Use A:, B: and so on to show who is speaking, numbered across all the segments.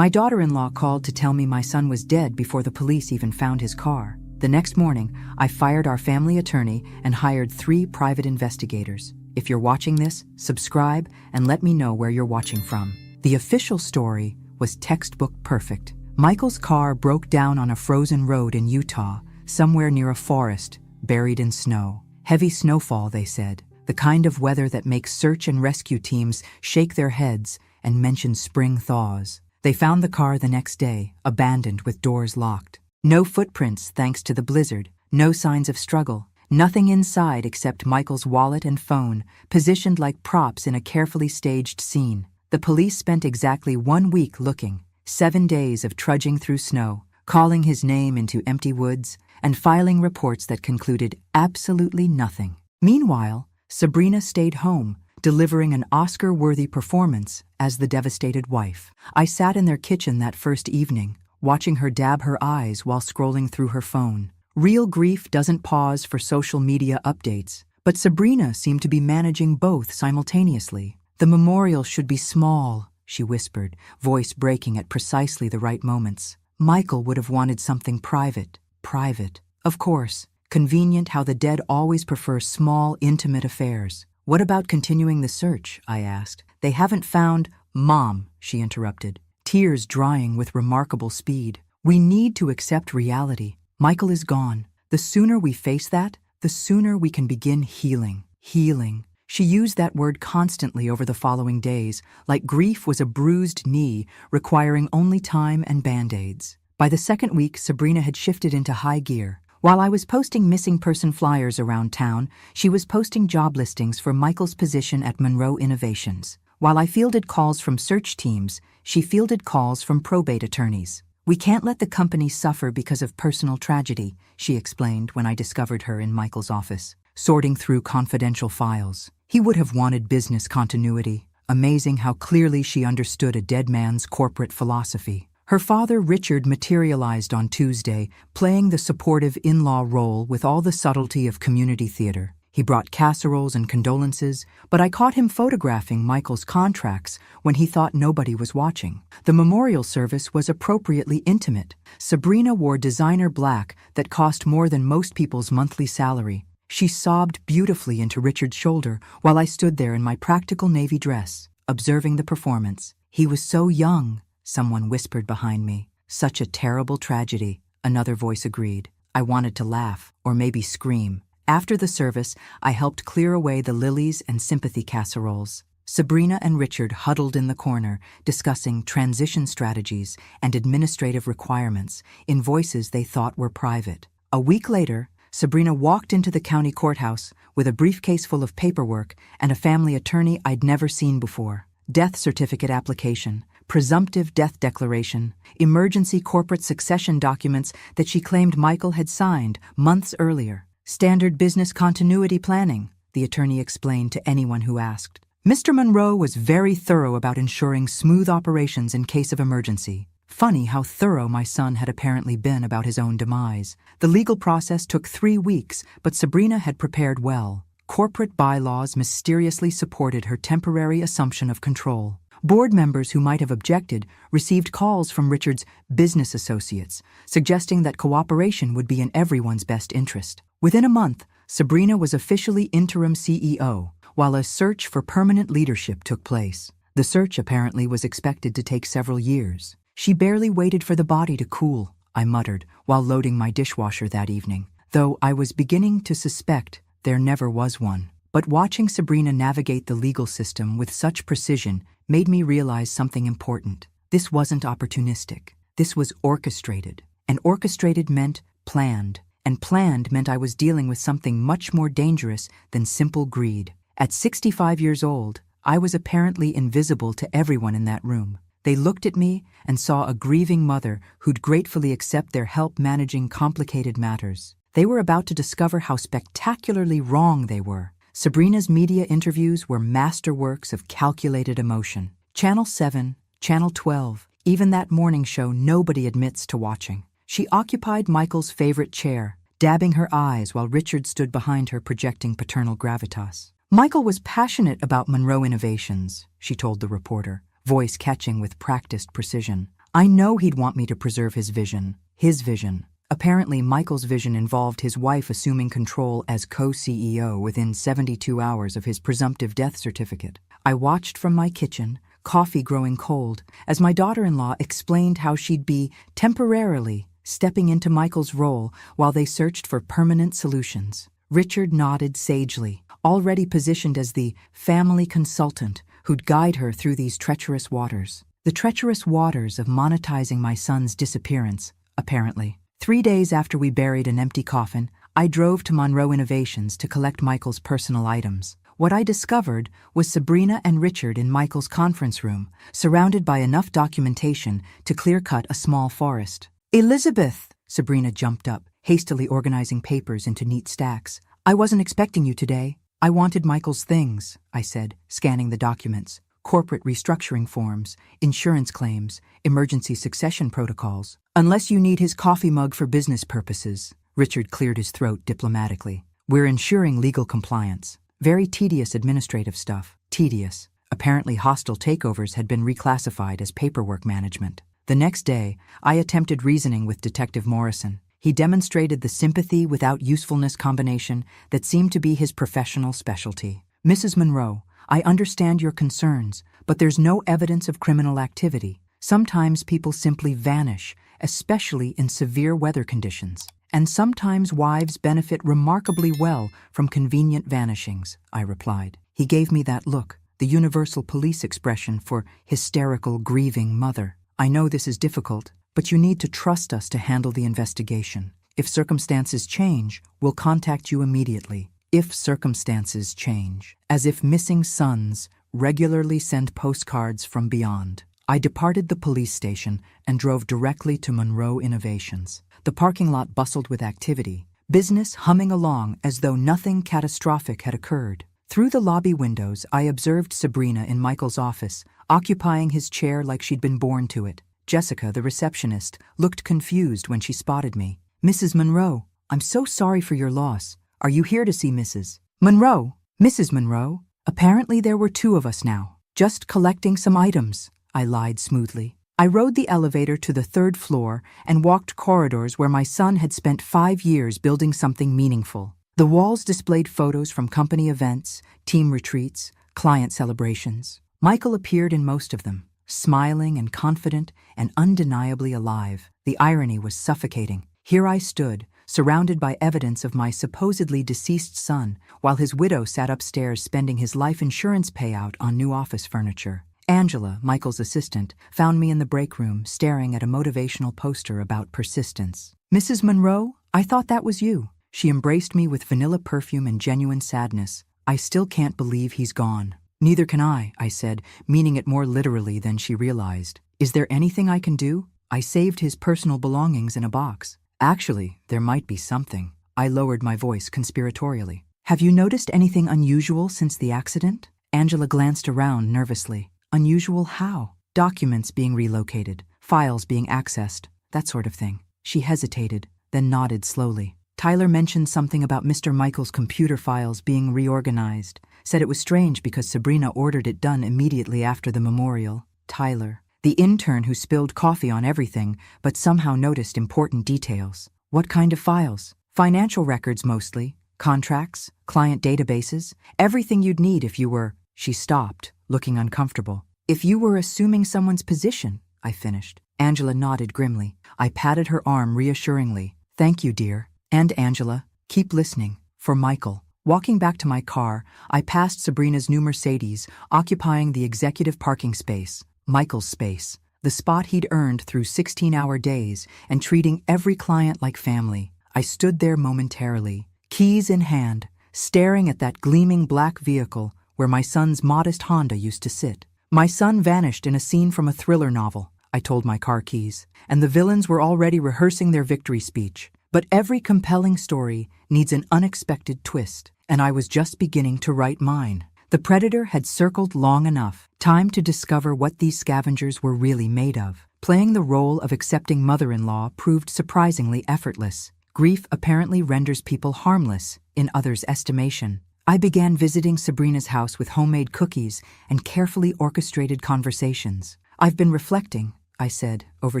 A: My daughter-in-law called to tell me my son was dead before the police even found his car. The next morning, I fired our family attorney and hired 3 private investigators. If you're watching this, subscribe and let me know where you're watching from. The official story was textbook perfect. Michael's car broke down on a frozen road in Utah, somewhere near a forest, buried in snow. Heavy snowfall, they said, the kind of weather that makes search and rescue teams shake their heads and mention spring thaws. They found the car the next day, abandoned with doors locked. No footprints thanks to the blizzard, no signs of struggle, nothing inside except Michael's wallet and phone, positioned like props in a carefully staged scene. The police spent exactly 1 week looking, 7 days of trudging through snow, calling his name into empty woods, and filing reports that concluded absolutely nothing. Meanwhile, Sabrina stayed home, delivering an Oscar-worthy performance as the devastated wife. I sat in their kitchen that first evening, watching her dab her eyes while scrolling through her phone. Real grief doesn't pause for social media updates, but Sabrina seemed to be managing both simultaneously. "The memorial should be small," she whispered, voice breaking at precisely the right moments. "Michael would have wanted something private." Private. Of course. Convenient how the dead always prefer small, intimate affairs. "What about continuing the search?" I asked. "They haven't found—" "Mom," she interrupted, tears drying with remarkable speed. "We need to accept reality. Michael is gone. The sooner we face that, the sooner we can begin healing." Healing. She used that word constantly over the following days, like grief was a bruised knee requiring only time and band-aids. By the second week, Sabrina had shifted into high gear. While I was posting missing person flyers around town, she was posting job listings for Michael's position at Monroe Innovations. While I fielded calls from search teams, she fielded calls from probate attorneys. "We can't let the company suffer because of personal tragedy," she explained when I discovered her in Michael's office, sorting through confidential files. He would have wanted business continuity. Amazing how clearly she understood a dead man's corporate philosophy. Her father, Richard, materialized on Tuesday, playing the supportive in-law role with all the subtlety of community theater. He brought casseroles and condolences, but I caught him photographing Michael's contracts when he thought nobody was watching. The memorial service was appropriately intimate. Sabrina wore designer black that cost more than most people's monthly salary. She sobbed beautifully into Richard's shoulder while I stood there in my practical navy dress, observing the performance. "He was so young," someone whispered behind me. "Such a terrible tragedy," another voice agreed. I wanted to laugh, or maybe scream. After the service, I helped clear away the lilies and sympathy casseroles. Sabrina and Richard huddled in the corner, discussing transition strategies and administrative requirements in voices they thought were private. A week later, Sabrina walked into the county courthouse with a briefcase full of paperwork and a family attorney I'd never seen before. Death certificate application, presumptive death declaration, emergency corporate succession documents that she claimed Michael had signed months earlier. "Standard business continuity planning," the attorney explained to anyone who asked. "Mr. Monroe was very thorough about ensuring smooth operations in case of emergency." Funny how thorough my son had apparently been about his own demise. The legal process took 3 weeks, but Sabrina had prepared well. Corporate bylaws mysteriously supported her temporary assumption of control. Board members who might have objected received calls from Richard's business associates, suggesting that cooperation would be in everyone's best interest. Within a month, Sabrina was officially interim CEO, while a search for permanent leadership took place. The search apparently was expected to take several years. "She barely waited for the body to cool," I muttered while loading my dishwasher that evening, though I was beginning to suspect there never was one. But watching Sabrina navigate the legal system with such precision made me realize something important. This wasn't opportunistic. This was orchestrated. And orchestrated meant planned. And planned meant I was dealing with something much more dangerous than simple greed. At 65 years old, I was apparently invisible to everyone in that room. They looked at me and saw a grieving mother who'd gratefully accept their help managing complicated matters. They were about to discover how spectacularly wrong they were. Sabrina's media interviews were masterworks of calculated emotion. Channel 7, Channel 12, even that morning show nobody admits to watching. She occupied Michael's favorite chair, dabbing her eyes while Richard stood behind her projecting paternal gravitas. "Michael was passionate about Monroe Innovations," she told the reporter, voice catching with practiced precision. I know he'd want me to preserve his vision. His vision. Apparently, Michael's vision involved his wife assuming control as co-CEO within 72 hours of his presumptive death certificate. I watched from my kitchen, coffee growing cold, as my daughter-in-law explained how she'd be temporarily stepping into Michael's role while they searched for permanent solutions. Richard nodded sagely, already positioned as the family consultant who'd guide her through these treacherous waters. The treacherous waters of monetizing my son's disappearance, apparently. 3 days after we buried an empty coffin, I drove to Monroe Innovations to collect Michael's personal items. What I discovered was Sabrina and Richard in Michael's conference room, surrounded by enough documentation to clear-cut a small forest. "Elizabeth!" Sabrina jumped up, hastily organizing papers into neat stacks. "I wasn't expecting you today." "I wanted Michael's things," I said, scanning the documents. "Corporate restructuring forms, insurance claims, emergency succession protocols. Unless you need his coffee mug for business purposes." Richard cleared his throat diplomatically. "We're ensuring legal compliance. Very tedious administrative stuff." Tedious. Apparently hostile takeovers had been reclassified as paperwork management. The next day, I attempted reasoning with Detective Morrison. He demonstrated the sympathy without usefulness combination that seemed to be his professional specialty. "Mrs. Monroe, I understand your concerns, but there's no evidence of criminal activity. Sometimes people simply vanish, especially in severe weather conditions. And sometimes wives benefit remarkably well from convenient vanishings," I replied. He gave me that look, the universal police expression for hysterical, grieving mother. "I know this is difficult, but you need to trust us to handle the investigation. If circumstances change, we'll contact you immediately." If circumstances change. As if missing sons regularly send postcards from beyond. I departed the police station and drove directly to Monroe Innovations. The parking lot bustled with activity, business humming along as though nothing catastrophic had occurred. Through the lobby windows, I observed Sabrina in Michael's office, occupying his chair like she'd been born to it. Jessica, the receptionist, looked confused when she spotted me. "Mrs. Monroe, I'm so sorry for your loss. Are you here to see Mrs. Monroe?" "Mrs. Monroe?" Apparently there were two of us now. "Just collecting some items," I lied smoothly. I rode the elevator to the 3rd floor and walked corridors where my son had spent 5 years building something meaningful. The walls displayed photos from company events, team retreats, client celebrations. Michael appeared in most of them, smiling and confident and undeniably alive. The irony was suffocating. Here I stood, surrounded by evidence of my supposedly deceased son, while his widow sat upstairs spending his life insurance payout on new office furniture. Angela, Michael's assistant, found me in the break room staring at a motivational poster about persistence. "Mrs. Monroe, I thought that was you." She embraced me with vanilla perfume and genuine sadness. "I still can't believe he's gone." "Neither can I said, meaning it more literally than she realized. "Is there anything I can do? I saved his personal belongings in a box." "Actually, there might be something." I lowered my voice conspiratorially. "Have you noticed anything unusual since the accident?" Angela glanced around nervously. "Unusual how?" "Documents being relocated, files being accessed, that sort of thing." She hesitated, then nodded slowly. "Tyler mentioned something about Mr. Michael's computer files being reorganized. Said it was strange because Sabrina ordered it done immediately after the memorial." Tyler. The intern who spilled coffee on everything, but somehow noticed important details. "What kind of files?" "Financial records mostly. Contracts, client databases, everything you'd need if you were—" She stopped, looking uncomfortable. "If you were assuming someone's position," I finished. Angela nodded grimly. I patted her arm reassuringly. "Thank you, dear. And Angela, keep listening. For Michael." Walking back to my car, I passed Sabrina's new Mercedes, occupying the executive parking space. Michael's space, the spot he'd earned through 16-hour days and treating every client like family. I stood there momentarily, keys in hand, staring at that gleaming black vehicle where my son's modest Honda used to sit. My son vanished in a scene from a thriller novel, I told my car keys, and the villains were already rehearsing their victory speech. But every compelling story needs an unexpected twist, and I was just beginning to write mine. The predator had circled long enough. Time to discover what these scavengers were really made of. Playing the role of accepting mother-in-law proved surprisingly effortless. Grief apparently renders people harmless, in others' estimation. I began visiting Sabrina's house with homemade cookies and carefully orchestrated conversations. "I've been reflecting," I said, over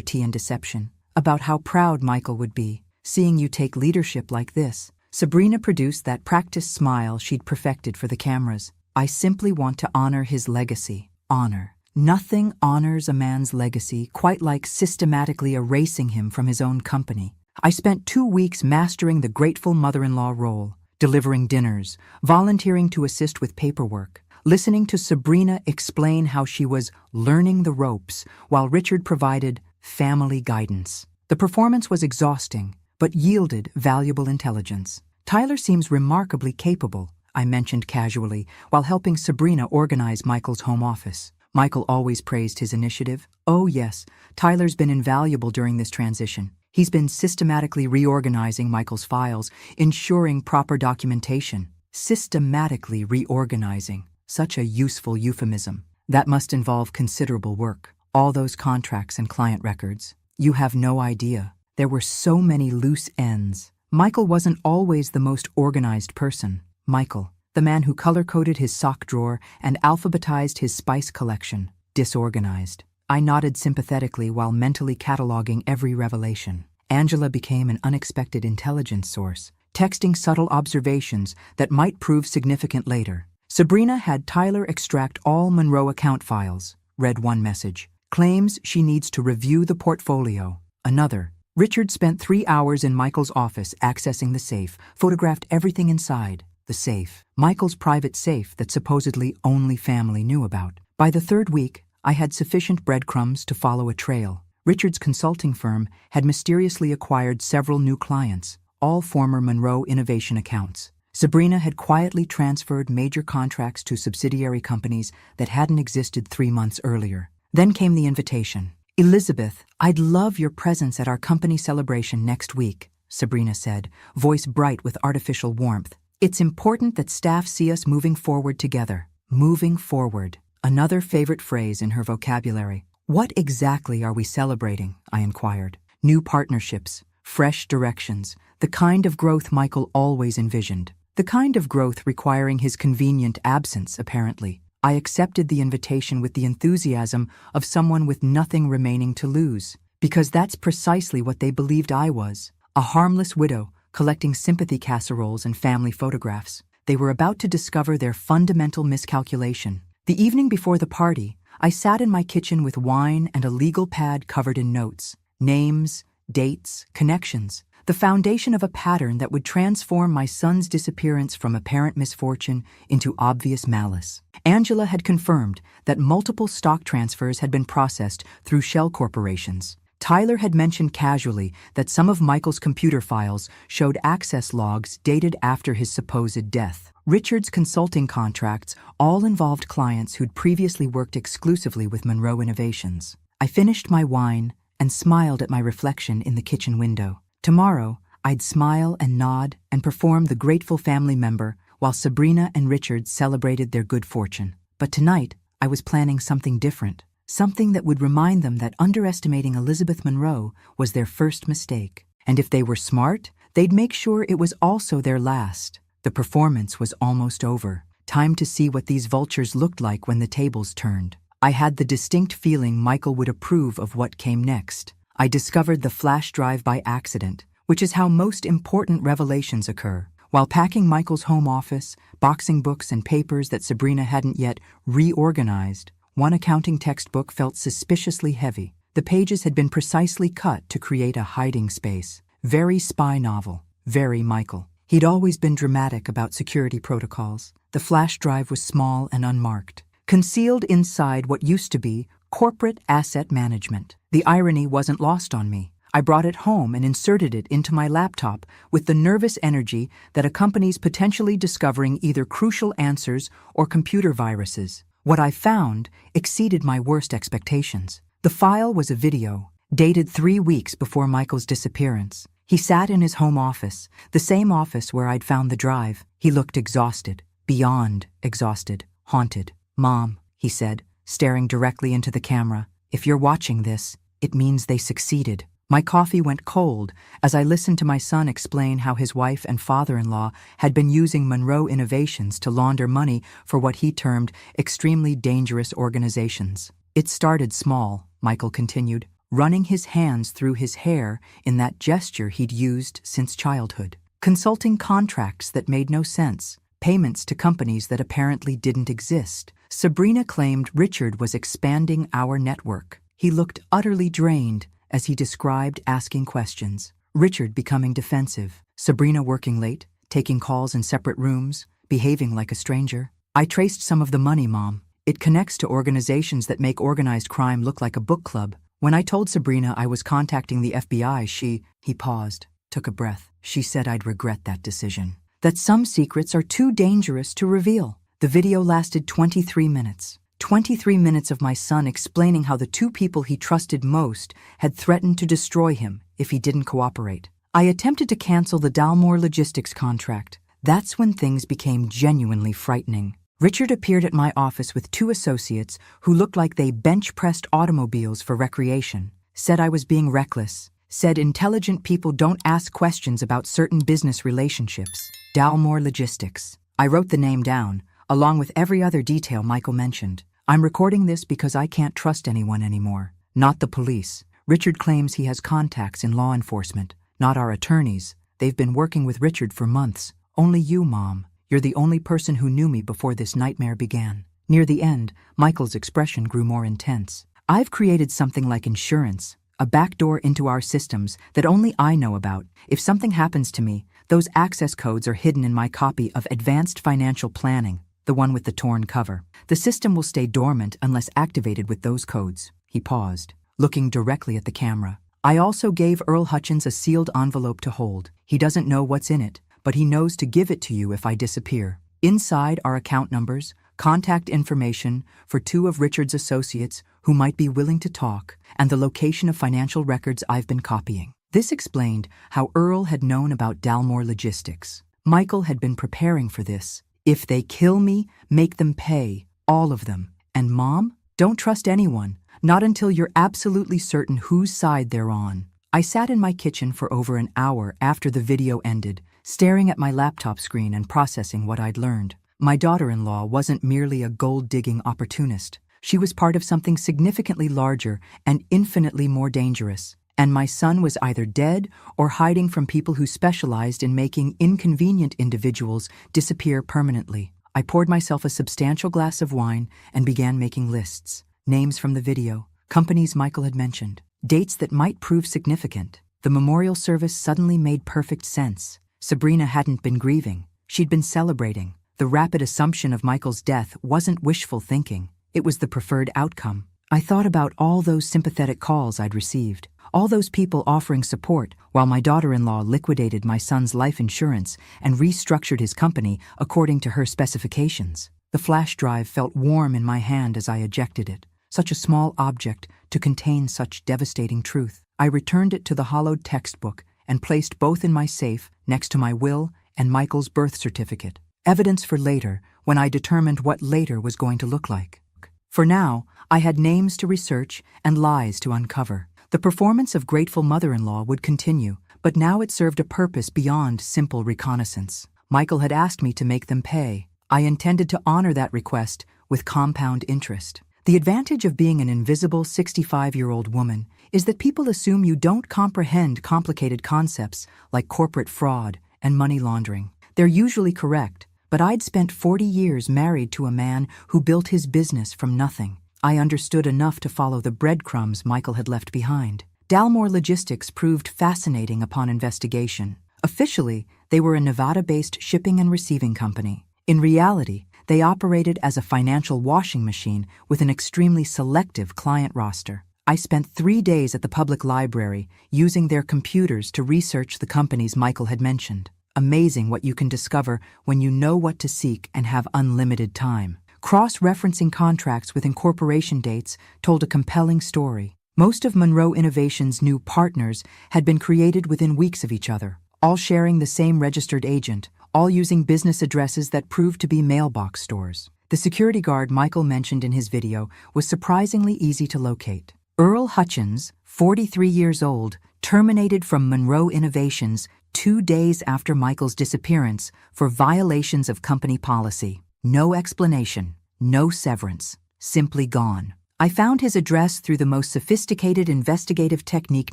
A: tea and deception, about how proud Michael would be, seeing you take leadership like this. Sabrina produced that practiced smile she'd perfected for the cameras. I simply want to honor his legacy. Honor. Nothing honors a man's legacy quite like systematically erasing him from his own company. I spent 2 weeks mastering the grateful mother-in-law role, delivering dinners, volunteering to assist with paperwork, listening to Sabrina explain how she was learning the ropes while Richard provided family guidance. The performance was exhausting, but yielded valuable intelligence. Tyler seems remarkably capable, I mentioned casually, while helping Sabrina organize Michael's home office. Michael always praised his initiative. Oh yes, Tyler's been invaluable during this transition. He's been systematically reorganizing Michael's files, ensuring proper documentation. Systematically reorganizing. Such a useful euphemism. That must involve considerable work. All those contracts and client records. You have no idea. There were so many loose ends. Michael wasn't always the most organized person. Michael, the man who color-coded his sock drawer and alphabetized his spice collection, disorganized. I nodded sympathetically while mentally cataloging every revelation. Angela became an unexpected intelligence source, texting subtle observations that might prove significant later. Sabrina had Tyler extract all Monroe account files. Read one message. Claims she needs to review the portfolio. Another. Richard spent 3 hours in Michael's office accessing the safe, photographed everything inside. The safe. Michael's private safe that supposedly only family knew about. By the 3rd week, I had sufficient breadcrumbs to follow a trail. Richard's consulting firm had mysteriously acquired several new clients, all former Monroe Innovation accounts. Sabrina had quietly transferred major contracts to subsidiary companies that hadn't existed 3 months earlier. Then came the invitation. Elizabeth, I'd love your presence at our company celebration next week, Sabrina said, voice bright with artificial warmth. It's important that staff see us moving forward together. Moving forward. Another favorite phrase in her vocabulary. What exactly are we celebrating? I inquired. New partnerships, fresh directions, the kind of growth Michael always envisioned. The kind of growth requiring his convenient absence, apparently. I accepted the invitation with the enthusiasm of someone with nothing remaining to lose, because that's precisely what they believed I was. A harmless widow, collecting sympathy casseroles and family photographs. They were about to discover their fundamental miscalculation. The evening before the party, I sat in my kitchen with wine and a legal pad covered in notes. Names, dates, connections. The foundation of a pattern that would transform my son's disappearance from apparent misfortune into obvious malice. Angela had confirmed that multiple stock transfers had been processed through shell corporations. Tyler had mentioned casually that some of Michael's computer files showed access logs dated after his supposed death. Richard's consulting contracts all involved clients who'd previously worked exclusively with Monroe Innovations. I finished my wine and smiled at my reflection in the kitchen window. Tomorrow, I'd smile and nod and perform the grateful family member while Sabrina and Richard celebrated their good fortune. But tonight, I was planning something different. Something that would remind them that underestimating Elizabeth Monroe was their first mistake. And if they were smart, they'd make sure it was also their last. The performance was almost over. Time to see what these vultures looked like when the tables turned. I had the distinct feeling Michael would approve of what came next. I discovered the flash drive by accident, which is how most important revelations occur. While packing Michael's home office, boxing books and papers that Sabrina hadn't yet reorganized, one accounting textbook felt suspiciously heavy. The pages had been precisely cut to create a hiding space. Very spy novel. Very Michael. He'd always been dramatic about security protocols. The flash drive was small and unmarked, concealed inside what used to be corporate asset management. The irony wasn't lost on me. I brought it home and inserted it into my laptop with the nervous energy that accompanies potentially discovering either crucial answers or computer viruses. What I found exceeded my worst expectations. The file was a video, dated 3 weeks before Michael's disappearance. He sat in his home office, the same office where I'd found the drive. He looked exhausted, beyond exhausted, haunted. "Mom," he said, staring directly into the camera, "if you're watching this, it means they succeeded." My coffee went cold as I listened to my son explain how his wife and father-in-law had been using Monroe Innovations to launder money for what he termed extremely dangerous organizations. It started small, Michael continued, running his hands through his hair in that gesture he'd used since childhood. Consulting contracts that made no sense, payments to companies that apparently didn't exist. Sabrina claimed Richard was expanding our network. He looked utterly drained as he described asking questions. Richard becoming defensive. Sabrina working late, taking calls in separate rooms, behaving like a stranger. I traced some of the money, Mom. It connects to organizations that make organized crime look like a book club. When I told Sabrina I was contacting the FBI, he paused, took a breath. She said I'd regret that decision. That some secrets are too dangerous to reveal. The video lasted 23 minutes. 23 minutes of my son explaining how the two people he trusted most had threatened to destroy him if he didn't cooperate. I attempted to cancel the Dalmore Logistics contract. That's when things became genuinely frightening. Richard appeared at my office with two associates who looked like they bench-pressed automobiles for recreation, said I was being reckless, said intelligent people don't ask questions about certain business relationships. Dalmore Logistics. I wrote the name down, along with every other detail Michael mentioned. I'm recording this because I can't trust anyone anymore. Not the police. Richard claims he has contacts in law enforcement. Not our attorneys. They've been working with Richard for months. Only you, Mom. You're the only person who knew me before this nightmare began. Near the end, Michael's expression grew more intense. I've created something like insurance, a backdoor into our systems that only I know about. If something happens to me, those access codes are hidden in my copy of Advanced Financial Planning, the one with the torn cover. The system will stay dormant unless activated with those codes. He paused, looking directly at the camera. I also gave Earl Hutchins a sealed envelope to hold. He doesn't know what's in it, but he knows to give it to you if I disappear. Inside are account numbers, contact information for two of Richard's associates who might be willing to talk, and the location of financial records I've been copying. This explained how Earl had known about Dalmore Logistics. Michael had been preparing for this. If they kill me, make them pay, all of them. And Mom, don't trust anyone, not until you're absolutely certain whose side they're on. I sat in my kitchen for over an hour after the video ended, staring at my laptop screen and processing what I'd learned. My daughter-in-law wasn't merely a gold-digging opportunist. She was part of something significantly larger and infinitely more dangerous. And my son was either dead or hiding from people who specialized in making inconvenient individuals disappear permanently. I poured myself a substantial glass of wine and began making lists. Names from the video, companies Michael had mentioned, dates that might prove significant. The memorial service suddenly made perfect sense. Sabrina hadn't been grieving. She'd been celebrating. The rapid assumption of Michael's death wasn't wishful thinking. It was the preferred outcome. I thought about all those sympathetic calls I'd received, all those people offering support while my daughter-in-law liquidated my son's life insurance and restructured his company according to her specifications. The flash drive felt warm in my hand as I ejected it. Such a small object to contain such devastating truth. I returned it to the hollowed textbook and placed both in my safe next to my will and Michael's birth certificate. Evidence for later, when I determined what later was going to look like. For now, I had names to research and lies to uncover. The performance of grateful mother-in-law would continue, but now it served a purpose beyond simple reconnaissance. Michael had asked me to make them pay. I intended to honor that request with compound interest. The advantage of being an invisible 65-year-old woman is that people assume you don't comprehend complicated concepts like corporate fraud and money laundering. They're usually correct, but I'd spent 40 years married to a man who built his business from nothing. I understood enough to follow the breadcrumbs Michael had left behind. Dalmore Logistics proved fascinating upon investigation. Officially, they were a Nevada-based shipping and receiving company. In reality, they operated as a financial washing machine with an extremely selective client roster. I spent 3 days at the public library using their computers to research the companies Michael had mentioned. Amazing what you can discover when you know what to seek and have unlimited time. Cross-referencing contracts with incorporation dates told a compelling story. Most of Monroe Innovation's new partners had been created within weeks of each other, all sharing the same registered agent, all using business addresses that proved to be mailbox stores. The security guard Michael mentioned in his video was surprisingly easy to locate. Earl Hutchins, 43 years old, terminated from Monroe Innovations 2 days after Michael's disappearance for violations of company policy. No explanation, no severance, simply gone. I found his address through the most sophisticated investigative technique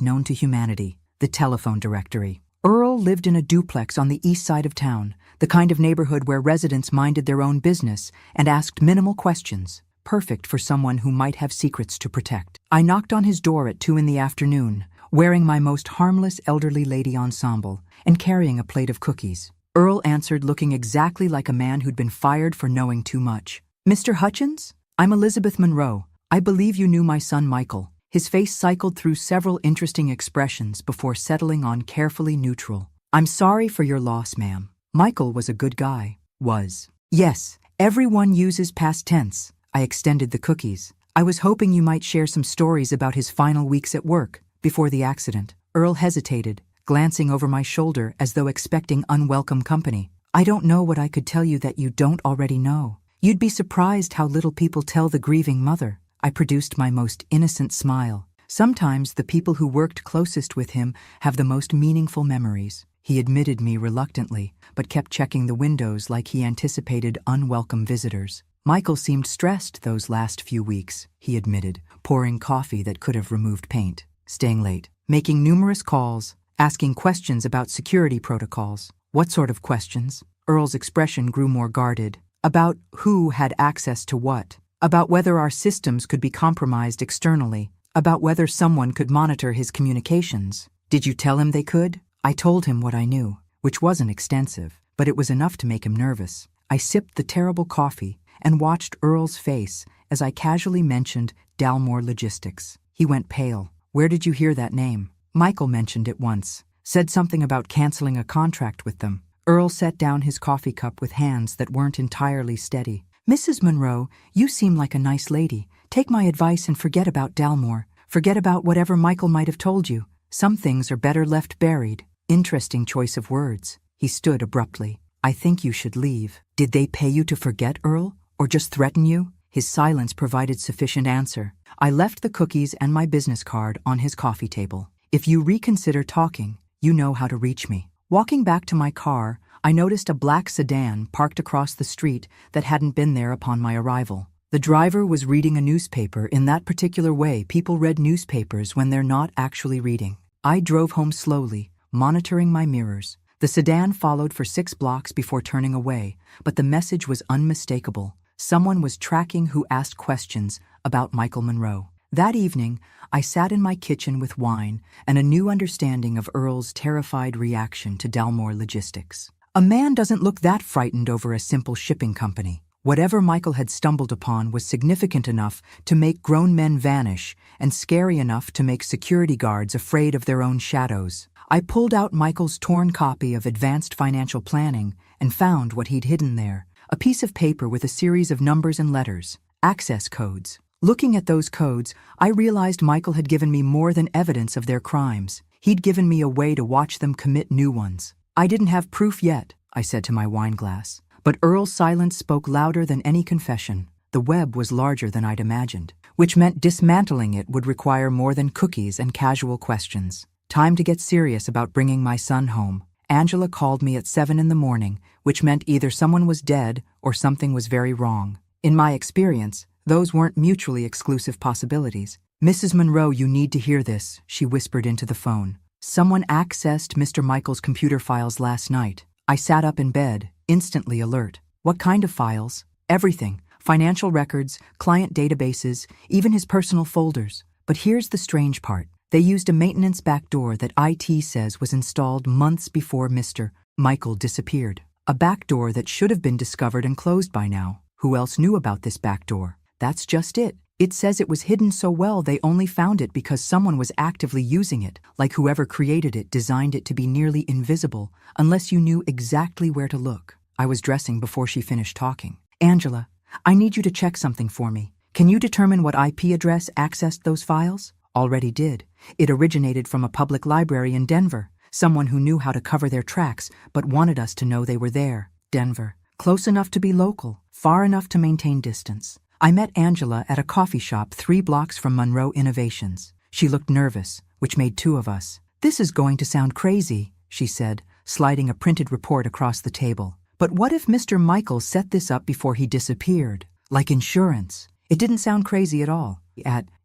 A: known to humanity, the telephone directory. Earl lived in a duplex on the east side of town, the kind of neighborhood where residents minded their own business and asked minimal questions, perfect for someone who might have secrets to protect. I knocked on his door at 2 in the afternoon, wearing my most harmless elderly lady ensemble and carrying a plate of cookies. Earl answered looking exactly like a man who'd been fired for knowing too much. "Mr. Hutchins? I'm Elizabeth Monroe. I believe you knew my son Michael." His face cycled through several interesting expressions before settling on carefully neutral. "I'm sorry for your loss, ma'am. Michael was a good guy." Was. "Yes, everyone uses past tense." I extended the cookies. "I was hoping you might share some stories about his final weeks at work, before the accident." Earl hesitated, glancing over my shoulder as though expecting unwelcome company. "I don't know what I could tell you that you don't already know. You'd be surprised how little people tell the grieving mother." I produced my most innocent smile. "Sometimes the people who worked closest with him have the most meaningful memories." He admitted me reluctantly, but kept checking the windows like he anticipated unwelcome visitors. "Michael seemed stressed those last few weeks," he admitted, pouring coffee that could have removed paint. "Staying late, making numerous calls, asking questions about security protocols." "What sort of questions?" Earl's expression grew more guarded. "About who had access to what. About whether our systems could be compromised externally. About whether someone could monitor his communications." "Did you tell him they could?" I told him what I knew, which wasn't extensive, but it was enough to make him nervous. I sipped the terrible coffee and watched Earl's face as I casually mentioned Dalmore Logistics. He went pale. "Where did you hear that name?" "Michael mentioned it once. Said something about canceling a contract with them." Earl set down his coffee cup with hands that weren't entirely steady. "Mrs. Monroe, you seem like a nice lady. Take my advice and forget about Dalmore. Forget about whatever Michael might have told you. Some things are better left buried." Interesting choice of words. He stood abruptly. "I think you should leave." "Did they pay you to forget, Earl? Or just threaten you?" His silence provided sufficient answer. I left the cookies and my business card on his coffee table. "If you reconsider talking, you know how to reach me." Walking back to my car, I noticed a black sedan parked across the street that hadn't been there upon my arrival. The driver was reading a newspaper in that particular way people read newspapers when they're not actually reading. I drove home slowly, monitoring my mirrors. The sedan followed for 6 blocks before turning away, but the message was unmistakable. Someone was tracking who asked questions about Michael Monroe. That evening, I sat in my kitchen with wine and a new understanding of Earl's terrified reaction to Dalmore Logistics. A man doesn't look that frightened over a simple shipping company. Whatever Michael had stumbled upon was significant enough to make grown men vanish and scary enough to make security guards afraid of their own shadows. I pulled out Michael's torn copy of Advanced Financial Planning and found what he'd hidden there. A piece of paper with a series of numbers and letters, access codes. Looking at those codes, I realized Michael had given me more than evidence of their crimes. He'd given me a way to watch them commit new ones. "I didn't have proof yet," I said to my wine glass. But Earl's silence spoke louder than any confession. The web was larger than I'd imagined, which meant dismantling it would require more than cookies and casual questions. Time to get serious about bringing my son home. Angela called me at 7 in the morning, which meant either someone was dead or something was very wrong. In my experience, those weren't mutually exclusive possibilities. "Mrs. Monroe, you need to hear this," she whispered into the phone. "Someone accessed Mr. Michael's computer files last night." I sat up in bed, instantly alert. "What kind of files?" "Everything. Financial records, client databases, even his personal folders. But here's the strange part. They used a maintenance backdoor that IT says was installed months before Mr. Michael disappeared. A backdoor that should have been discovered and closed by now. Who else knew about this backdoor? That's just it. It says it was hidden so well they only found it because someone was actively using it, like whoever created it designed it to be nearly invisible, unless you knew exactly where to look." I was dressing before she finished talking. "Angela, I need you to check something for me. Can you determine what IP address accessed those files?" "Already did. It originated from a public library in Denver. Someone who knew how to cover their tracks, but wanted us to know they were there." "Denver. Close enough to be local, far enough to maintain distance." I met Angela at a coffee shop 3 blocks from Monroe Innovations. She looked nervous, which made 2 of us. "This is going to sound crazy," she said, sliding a printed report across the table. "But what if Mr. Michael set this up before he disappeared? Like insurance?" It didn't sound crazy at all.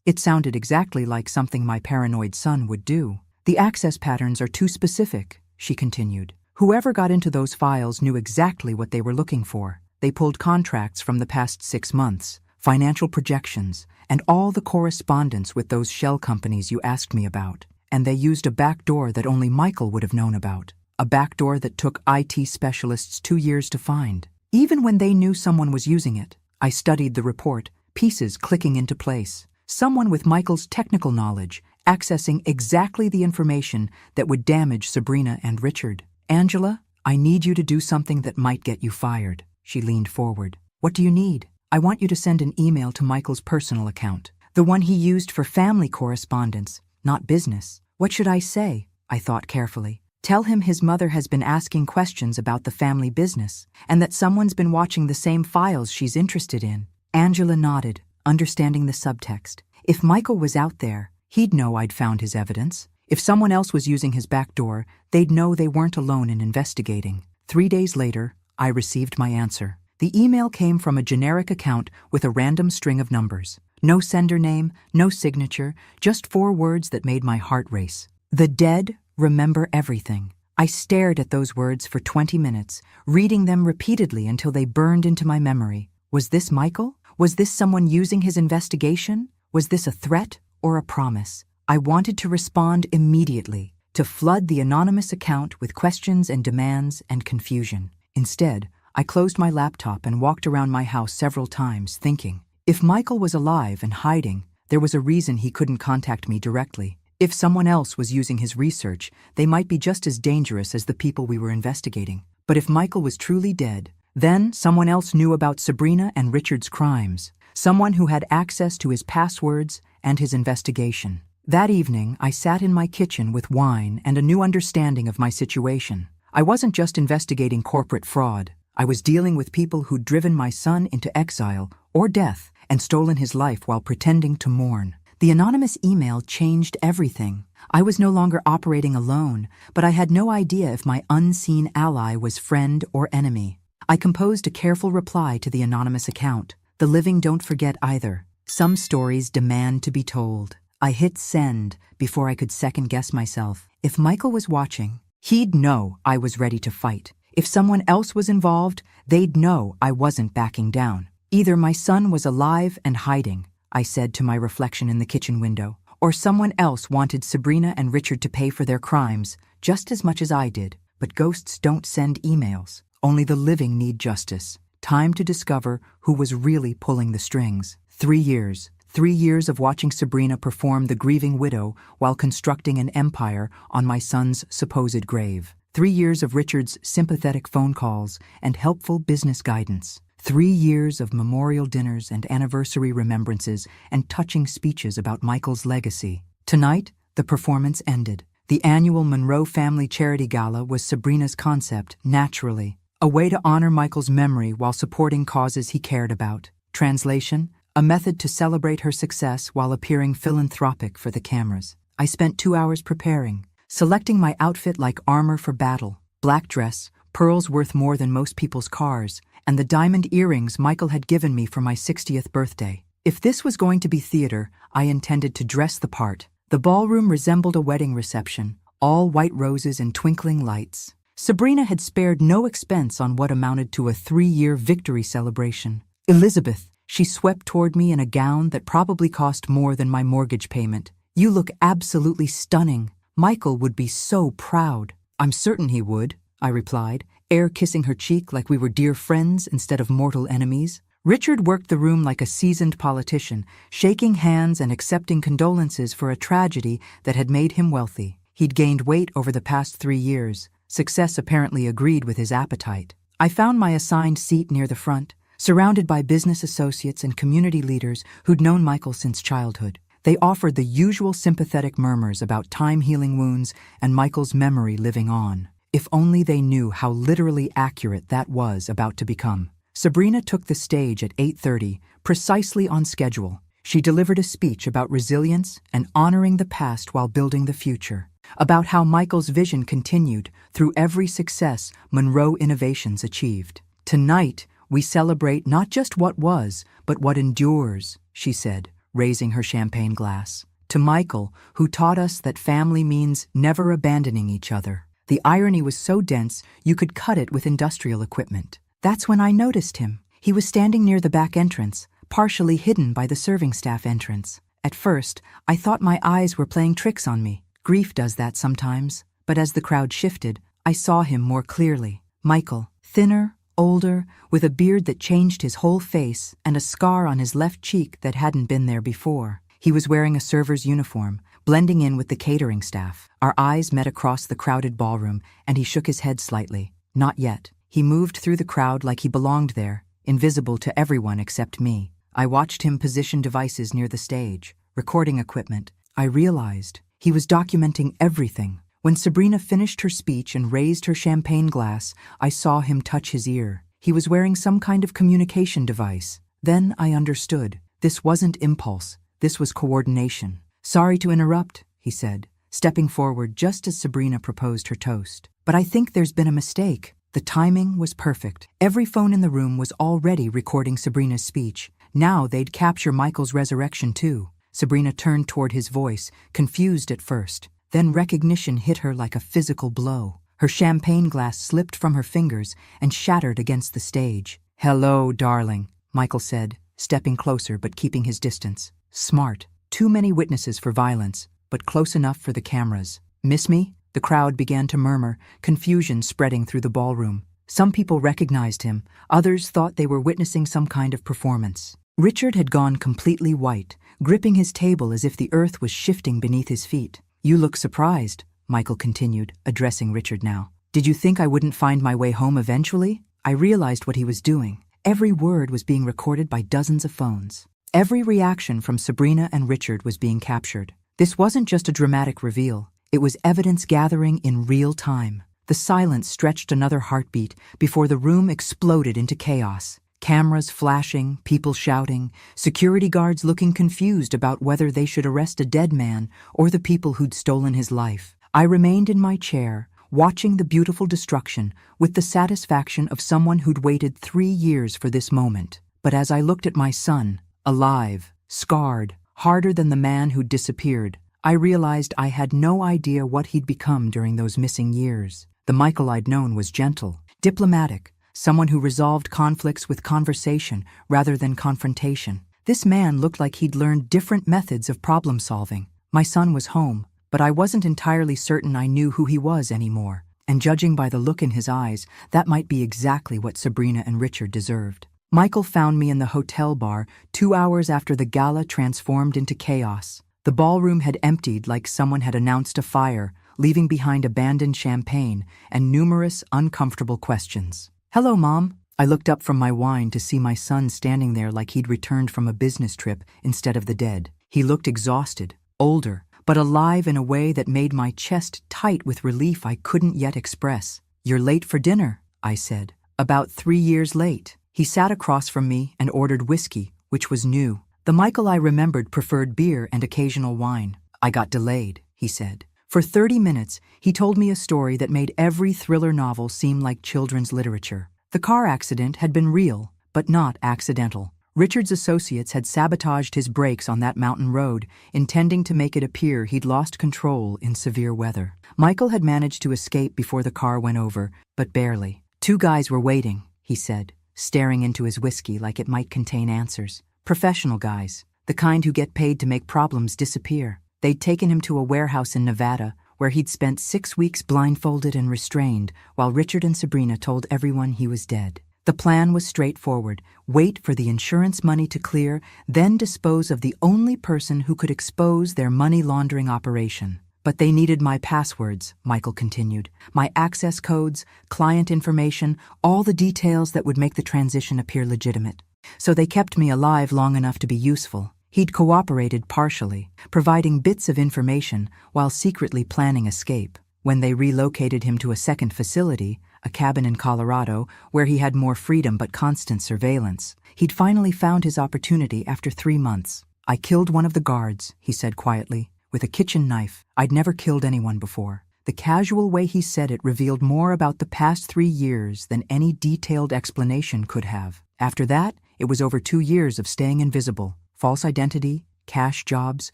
A: It sounded exactly like something my paranoid son would do. The access patterns are too specific, she continued. Whoever got into those files knew exactly what they were looking for. They pulled contracts from the past 6 months, financial projections, and all the correspondence with those shell companies you asked me about. And they used a backdoor that only Michael would have known about. A backdoor that took IT specialists 2 years to find. Even when they knew someone was using it, I studied the report, pieces clicking into place. Someone with Michael's technical knowledge, accessing exactly the information that would damage Sabrina and Richard. Angela, I need you to do something that might get you fired. She leaned forward. What do you need? I want you to send an email to Michael's personal account. The one he used for family correspondence, not business. What should I say? I thought carefully. Tell him his mother has been asking questions about the family business, and that someone's been watching the same files she's interested in. Angela nodded, understanding the subtext. If Michael was out there, he'd know I'd found his evidence. If someone else was using his back door, they'd know they weren't alone in investigating. 3 days later, I received my answer. The email came from a generic account with a random string of numbers. No sender name, no signature, just 4 words that made my heart race. The dead remember everything. I stared at those words for 20 minutes, reading them repeatedly until they burned into my memory. Was this Michael? Was this someone using his investigation? Was this a threat or a promise? I wanted to respond immediately, to flood the anonymous account with questions and demands and confusion. Instead, I closed my laptop and walked around my house several times, thinking, if Michael was alive and hiding, there was a reason he couldn't contact me directly. If someone else was using his research, they might be just as dangerous as the people we were investigating. But if Michael was truly dead, then someone else knew about Sabrina and Richard's crimes. Someone who had access to his passwords and his investigation. That evening, I sat in my kitchen with wine and a new understanding of my situation. I wasn't just investigating corporate fraud. I was dealing with people who'd driven my son into exile or death and stolen his life while pretending to mourn. The anonymous email changed everything. I was no longer operating alone, but I had no idea if my unseen ally was friend or enemy. I composed a careful reply to the anonymous account. The living don't forget either. Some stories demand to be told. I hit send before I could second-guess myself. If Michael was watching, he'd know I was ready to fight. If someone else was involved, they'd know I wasn't backing down. Either my son was alive and hiding, I said to my reflection in the kitchen window, or someone else wanted Sabrina and Richard to pay for their crimes just as much as I did. But ghosts don't send emails. Only the living need justice. Time to discover who was really pulling the strings. 3 years. 3 years of watching Sabrina perform the grieving widow while constructing an empire on my son's supposed grave. 3 years of Richard's sympathetic phone calls and helpful business guidance. 3 years of memorial dinners and anniversary remembrances and touching speeches about Michael's legacy. Tonight, the performance ended. The annual Monroe Family Charity Gala was Sabrina's concept, naturally. A way to honor Michael's memory while supporting causes he cared about. Translation: a method to celebrate her success while appearing philanthropic for the cameras. I spent 2 hours preparing, selecting my outfit like armor for battle. Black dress, pearls worth more than most people's cars, and the diamond earrings Michael had given me for my 60th birthday. If this was going to be theater, I intended to dress the part. The ballroom resembled a wedding reception, all white roses and twinkling lights. Sabrina had spared no expense on what amounted to a 3-year victory celebration. Elizabeth, she swept toward me in a gown that probably cost more than my mortgage payment. You look absolutely stunning. Michael would be so proud. I'm certain he would, I replied, air kissing her cheek like we were dear friends instead of mortal enemies. Richard worked the room like a seasoned politician, shaking hands and accepting condolences for a tragedy that had made him wealthy. He'd gained weight over the past 3 years. Success apparently agreed with his appetite. I found my assigned seat near the front, surrounded by business associates and community leaders who'd known Michael since childhood. They offered the usual sympathetic murmurs about time-healing wounds and Michael's memory living on. If only they knew how literally accurate that was about to become. Sabrina took the stage at 8:30, precisely on schedule. She delivered a speech about resilience and honoring the past while building the future. About how Michael's vision continued through every success Monroe Innovations achieved. Tonight, we celebrate not just what was, but what endures, she said, raising her champagne glass. To Michael, who taught us that family means never abandoning each other. The irony was so dense you could cut it with industrial equipment. That's when I noticed him. He was standing near the back entrance, partially hidden by the serving staff entrance. At first, I thought my eyes were playing tricks on me. Grief does that sometimes. But as the crowd shifted, I saw him more clearly. Michael, thinner, older, with a beard that changed his whole face and a scar on his left cheek that hadn't been there before. He was wearing a server's uniform, blending in with the catering staff. Our eyes met across the crowded ballroom, and he shook his head slightly. Not yet. He moved through the crowd like he belonged there, invisible to everyone except me. I watched him position devices near the stage, recording equipment. I realized he was documenting everything. When Sabrina finished her speech and raised her champagne glass, I saw him touch his ear. He was wearing some kind of communication device. Then I understood. This wasn't impulse. This was coordination. "Sorry to interrupt," he said, stepping forward just as Sabrina proposed her toast. "But I think there's been a mistake." The timing was perfect. Every phone in the room was already recording Sabrina's speech. Now they'd capture Michael's resurrection too. Sabrina turned toward his voice, confused at first. Then recognition hit her like a physical blow. Her champagne glass slipped from her fingers and shattered against the stage. "Hello, darling," Michael said, stepping closer but keeping his distance. Smart. Too many witnesses for violence, but close enough for the cameras. "Miss me?" The crowd began to murmur, confusion spreading through the ballroom. Some people recognized him, others thought they were witnessing some kind of performance. Richard had gone completely white, gripping his table as if the earth was shifting beneath his feet. "You look surprised," Michael continued, addressing Richard now. "Did you think I wouldn't find my way home eventually?" I realized what he was doing. Every word was being recorded by dozens of phones. Every reaction from Sabrina and Richard was being captured. This wasn't just a dramatic reveal. It was evidence gathering in real time. The silence stretched another heartbeat before the room exploded into chaos. Cameras flashing, people shouting, security guards looking confused about whether they should arrest a dead man or the people who'd stolen his life. I remained in my chair, watching the beautiful destruction with the satisfaction of someone who'd waited 3 years for this moment. But as I looked at my son, alive, scarred, harder than the man who'd disappeared, I realized I had no idea what he'd become during those missing years. The Michael I'd known was gentle, diplomatic, someone who resolved conflicts with conversation rather than confrontation. This man looked like he'd learned different methods of problem solving. My son was home, but I wasn't entirely certain I knew who he was anymore. And judging by the look in his eyes, that might be exactly what Sabrina and Richard deserved. Michael found me in the hotel bar 2 hours after the gala transformed into chaos. The ballroom had emptied like someone had announced a fire, leaving behind abandoned champagne and numerous uncomfortable questions. "Hello, Mom." I looked up from my wine to see my son standing there like he'd returned from a business trip instead of the dead. He looked exhausted, older, but alive in a way that made my chest tight with relief I couldn't yet express. "You're late for dinner," I said. "About 3 years late." He sat across from me and ordered whiskey, which was new. The Michael I remembered preferred beer and occasional wine. "I got delayed," he said. For 30 minutes, he told me a story that made every thriller novel seem like children's literature. The car accident had been real, but not accidental. Richard's associates had sabotaged his brakes on that mountain road, intending to make it appear he'd lost control in severe weather. Michael had managed to escape before the car went over, but barely. "2 guys were waiting," he said, staring into his whiskey like it might contain answers. "Professional guys, the kind who get paid to make problems disappear. They'd taken him to a warehouse in Nevada, where he'd spent 6 weeks blindfolded and restrained, while Richard and Sabrina told everyone he was dead. The plan was straightforward: wait for the insurance money to clear, then dispose of the only person who could expose their money laundering operation. But they needed my passwords, Michael continued, my access codes, client information, all the details that would make the transition appear legitimate. So they kept me alive long enough to be useful. He'd cooperated partially, providing bits of information while secretly planning escape. When they relocated him to a second facility, a cabin in Colorado, where he had more freedom but constant surveillance, he'd finally found his opportunity after 3 months. "I killed one of the guards," he said quietly, "with a kitchen knife. I'd never killed anyone before." The casual way he said it revealed more about the past 3 years than any detailed explanation could have. After that, it was over 2 years of staying invisible. False identity, cash jobs,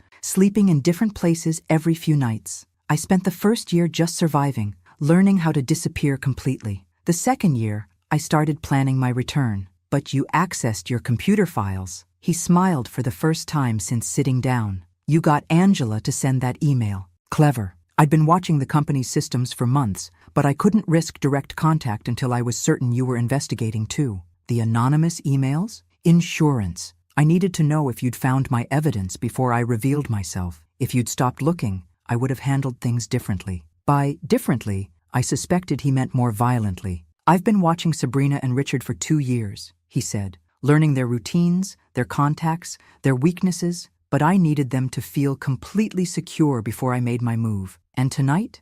A: sleeping in different places every few nights. I spent the first year just surviving, learning how to disappear completely. The second year, I started planning my return. But you accessed your computer files. He smiled for the first time since sitting down. You got Angela to send that email. Clever. I'd been watching the company's systems for months, but I couldn't risk direct contact until I was certain you were investigating too. The anonymous emails? Insurance. I needed to know if you'd found my evidence before I revealed myself. If you'd stopped looking, I would have handled things differently. By differently, I suspected he meant more violently. I've been watching Sabrina and Richard for 2 years, he said, learning their routines, their contacts, their weaknesses, but I needed them to feel completely secure before I made my move. And tonight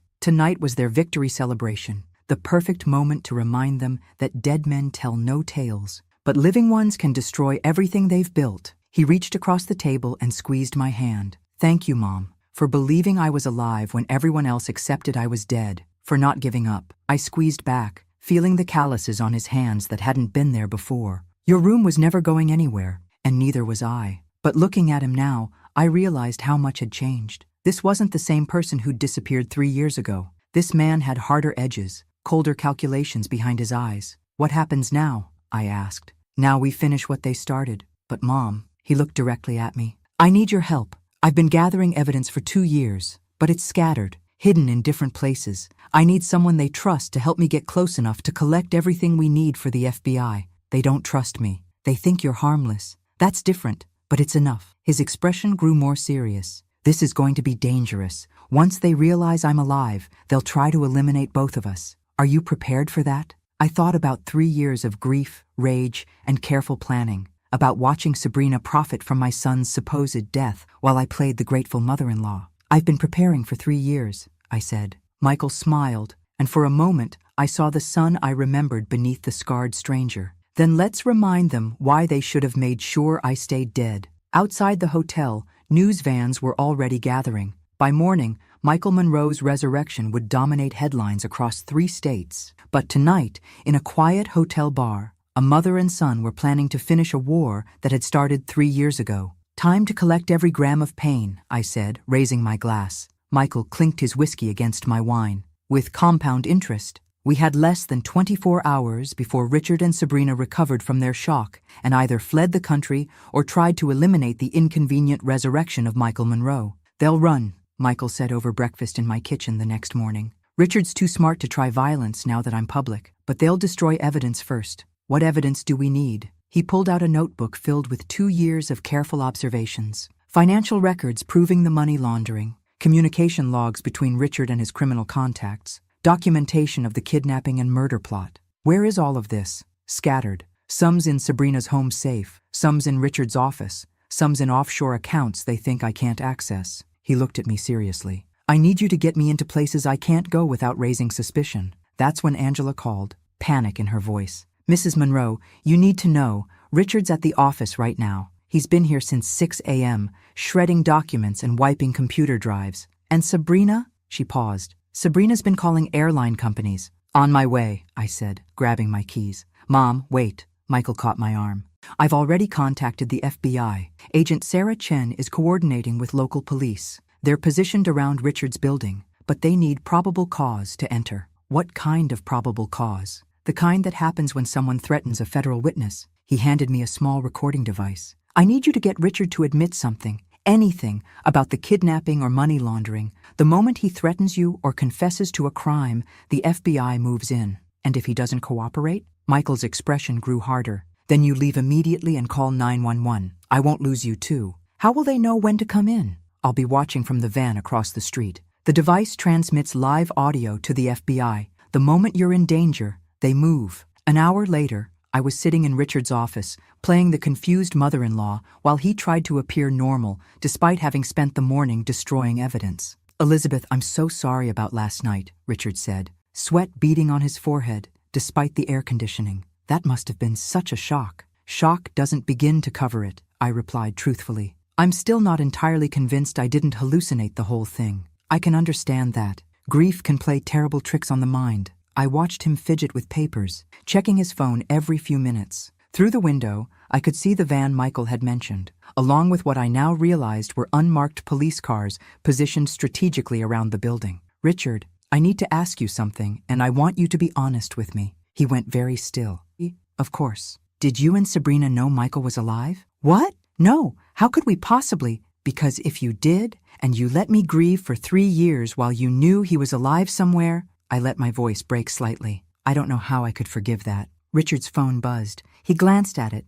A: was their victory celebration, the perfect moment to remind them that dead men tell no tales, but living ones can destroy everything they've built. He reached across the table and squeezed my hand. Thank you, Mom, for believing I was alive when everyone else accepted I was dead, for not giving up. I squeezed back, feeling the calluses on his hands that hadn't been there before. Your room was never going anywhere, and neither was I. But looking at him now, I realized how much had changed. This wasn't the same person who'd disappeared 3 years ago. This man had harder edges, colder calculations behind his eyes. What happens now? I asked. Now we finish what they started. But Mom, he looked directly at me. I need your help. I've been gathering evidence for 2 years, but it's scattered, hidden in different places. I need someone they trust to help me get close enough to collect everything we need for the FBI. They don't trust me. They think you're harmless. That's different, but it's enough. His expression grew more serious. This is going to be dangerous. Once they realize I'm alive, they'll try to eliminate both of us. Are you prepared for that? I thought about 3 years of grief, rage, and careful planning, about watching Sabrina profit from my son's supposed death while I played the grateful mother-in-law. I've been preparing for 3 years, I said. Michael smiled, and for a moment I saw the son I remembered beneath the scarred stranger. Then let's remind them why they should have made sure I stayed dead. Outside the hotel, news vans were already gathering. By morning, Michael Monroe's resurrection would dominate headlines across 3 states. But tonight, in a quiet hotel bar, a mother and son were planning to finish a war that had started 3 years ago. Time to collect every gram of pain, I said, raising my glass. Michael clinked his whiskey against my wine. With compound interest. We had less than 24 hours before Richard and Sabrina recovered from their shock and either fled the country or tried to eliminate the inconvenient resurrection of Michael Monroe. They'll run, Michael said over breakfast in my kitchen the next morning. Richard's too smart to try violence now that I'm public, but they'll destroy evidence first. What evidence do we need? He pulled out a notebook filled with 2 years of careful observations. Financial records proving the money laundering, communication logs between Richard and his criminal contacts, documentation of the kidnapping and murder plot. Where is all of this? Scattered. Some's in Sabrina's home safe, some's in Richard's office, some's in offshore accounts they think I can't access. He looked at me seriously. I need you to get me into places I can't go without raising suspicion. That's when Angela called, panic in her voice. Mrs. Monroe, you need to know, Richard's at the office right now. He's been here since 6 a.m., shredding documents and wiping computer drives. And Sabrina? She paused. Sabrina's been calling airline companies. On my way, I said, grabbing my keys. Mom, wait. Michael caught my arm. I've already contacted the FBI. Agent Sarah Chen is coordinating with local police. They're positioned around Richard's building, but they need probable cause to enter. What kind of probable cause? The kind that happens when someone threatens a federal witness. He handed me a small recording device. I need you to get Richard to admit something. Anything about the kidnapping or money laundering. The moment he threatens you or confesses to a crime, the FBI moves in. And if he doesn't cooperate? Michael's expression grew harder. Then you leave immediately and call 911. I won't lose you too. How will they know when to come in? I'll be watching from the van across the street. The device transmits live audio to the FBI. The moment you're in danger, they move. An hour later, I was sitting in Richard's office, playing the confused mother-in-law while he tried to appear normal, despite having spent the morning destroying evidence. Elizabeth, I'm so sorry about last night, Richard said, sweat beading on his forehead, despite the air conditioning. That must have been such a shock. Shock doesn't begin to cover it, I replied truthfully. I'm still not entirely convinced I didn't hallucinate the whole thing. I can understand that. Grief can play terrible tricks on the mind. I watched him fidget with papers, checking his phone every few minutes. Through the window, I could see the van Michael had mentioned, along with what I now realized were unmarked police cars positioned strategically around the building. "Richard, I need to ask you something, and I want you to be honest with me." He went very still. "Of course. Did you and Sabrina know Michael was alive?" "What? No. How could we possibly?" "Because if you did, and you let me grieve for 3 years while you knew he was alive somewhere," I let my voice break slightly. "I don't know how I could forgive that." Richard's phone buzzed. He glanced at it.